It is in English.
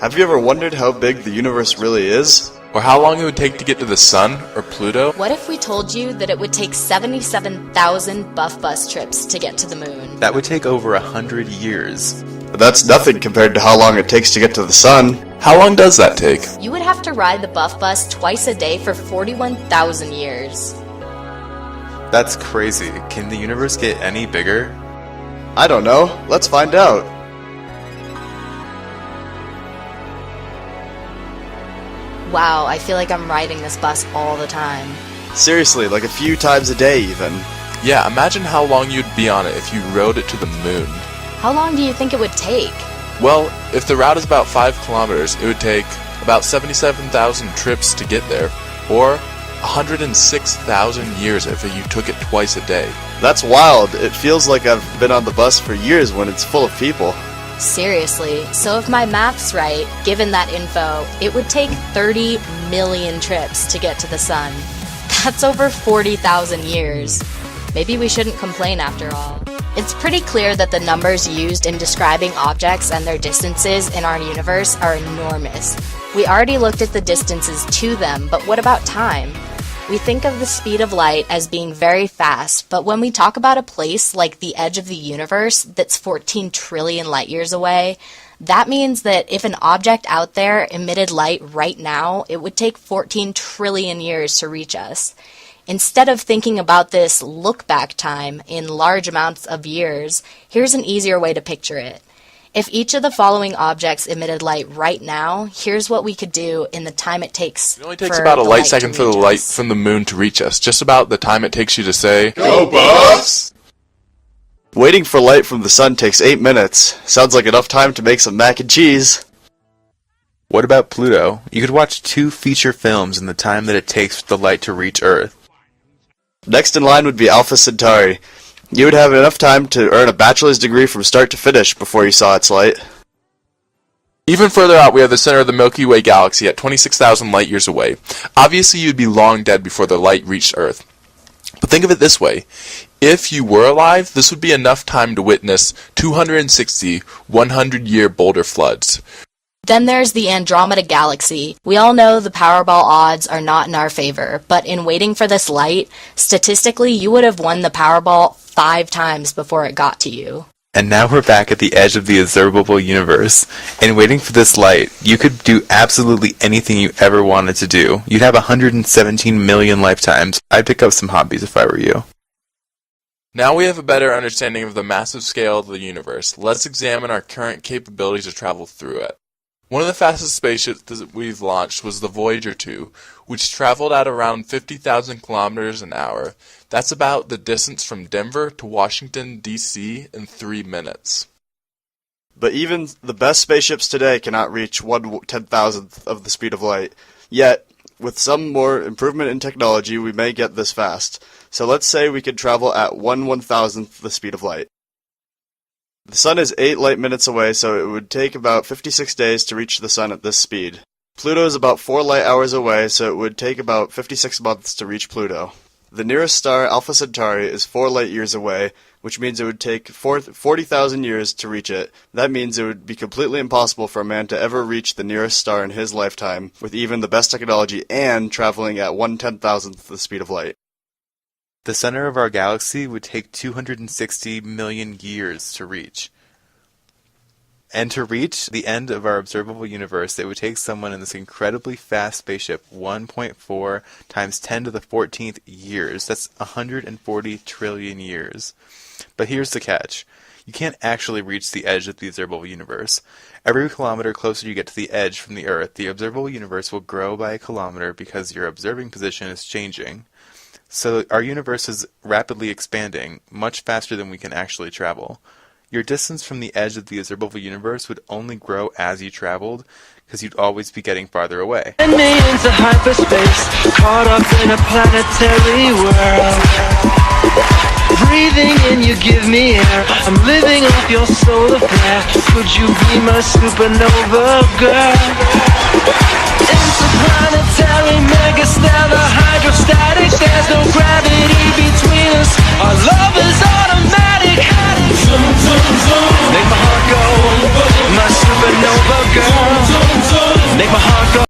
Have you ever wondered how big the universe really is? Or how long it would take to get to the Sun or Pluto? What if we told you that it would take 77,000 buff bus trips to get to the moon? That would take over 100 years. But that's nothing compared to how long it takes to get to the sun. How long does that take? You would have to ride the buff bus twice a day for 41,000 years. That's crazy. Can the universe get any bigger? I don't know. Let's find out. Wow, I feel like I'm riding this bus all the time. Seriously, like a few times a day even. Yeah, imagine how long you'd be on it if you rode it to the moon. How long do you think it would take? Well, if the route is about 5 kilometers, it would take about 77,000 trips to get there, or 106,000 years if you took it twice a day. That's wild. It feels like I've been on the bus for years when it's full of people. Seriously, so if my math's right, given that info, it would take 30 million trips to get to the sun. That's over 40,000 years. Maybe we shouldn't complain after all. It's pretty clear that the numbers used in describing objects and their distances in our universe are enormous. We already looked at the distances to them, but what about time? We think of the speed of light as being very fast, but when we talk about a place like the edge of the universe that's 14 trillion light years away, that means that if an object out there emitted light right now, it would take 14 trillion years to reach us. Instead of thinking about this look-back time in large amounts of years, here's an easier way to picture it. If each of the following objects emitted light right now, here's what we could do in the time it takes. It only takes about a light second for the light from the moon to reach us. Just about the time it takes you to say, "Go Buffs!" Waiting for light from the sun takes 8 minutes. Sounds like enough time to make some mac and cheese. What about Pluto? You could watch 2 feature films in the time that it takes for the light to reach Earth. Next in line would be Alpha Centauri. You would have enough time to earn a bachelor's degree from start to finish before you saw its light. Even further out, we have the center of the Milky Way galaxy at 26,000 light years away. Obviously, you'd be long dead before the light reached Earth. But think of it this way. If you were alive, this would be enough time to witness 260 100-year boulder floods. Then there's the Andromeda Galaxy. We all know the Powerball odds are not in our favor, but in waiting for this light, statistically you would have won the Powerball 5 times before it got to you. And now we're back at the edge of the observable universe. And waiting for this light, you could do absolutely anything you ever wanted to do. You'd have 117 million lifetimes. I'd pick up some hobbies if I were you. Now we have a better understanding of the massive scale of the universe. Let's examine our current capabilities to travel through it. One of the fastest spaceships that we've launched was the Voyager 2, which traveled at around 50,000 kilometers an hour. That's about the distance from Denver to Washington, D.C. in 3 minutes. But even the best spaceships today cannot reach 1/10,000th of the speed of light. Yet, with some more improvement in technology, we may get this fast. So let's say we could travel at 1/1000th the speed of light. The sun is 8 light minutes away, so it would take about 56 days to reach the sun at this speed. Pluto is about 4 light hours away, so it would take about 56 months to reach Pluto. The nearest star, Alpha Centauri, is 4 light years away, which means it would take 40,000 years to reach it. That means it would be completely impossible for a man to ever reach the nearest star in his lifetime, with even the best technology and traveling at 1/10,000th the speed of light. The center of our galaxy would take 260 million years to reach. And to reach the end of our observable universe, it would take someone in this incredibly fast spaceship 1.4 times 10 to the 14th years. That's 140 trillion years. But here's the catch. You can't actually reach the edge of the observable universe. Every kilometer closer you get to the edge from the Earth, the observable universe will grow by a kilometer because your observing position is changing. So our universe is rapidly expanding, much faster than we can actually travel. Your distance from the edge of the observable universe would only grow as you traveled, because you'd always be getting farther away. Send me into hyperspace, caught up in a planetary world. Breathing in, you give me air. I'm living off your solar flare. Could you be my supernova girl? Interplanetary, megastellar, hydrostatic. There's no gravity between us. Our love is automatic. Zoom, zoom, zoom. Make my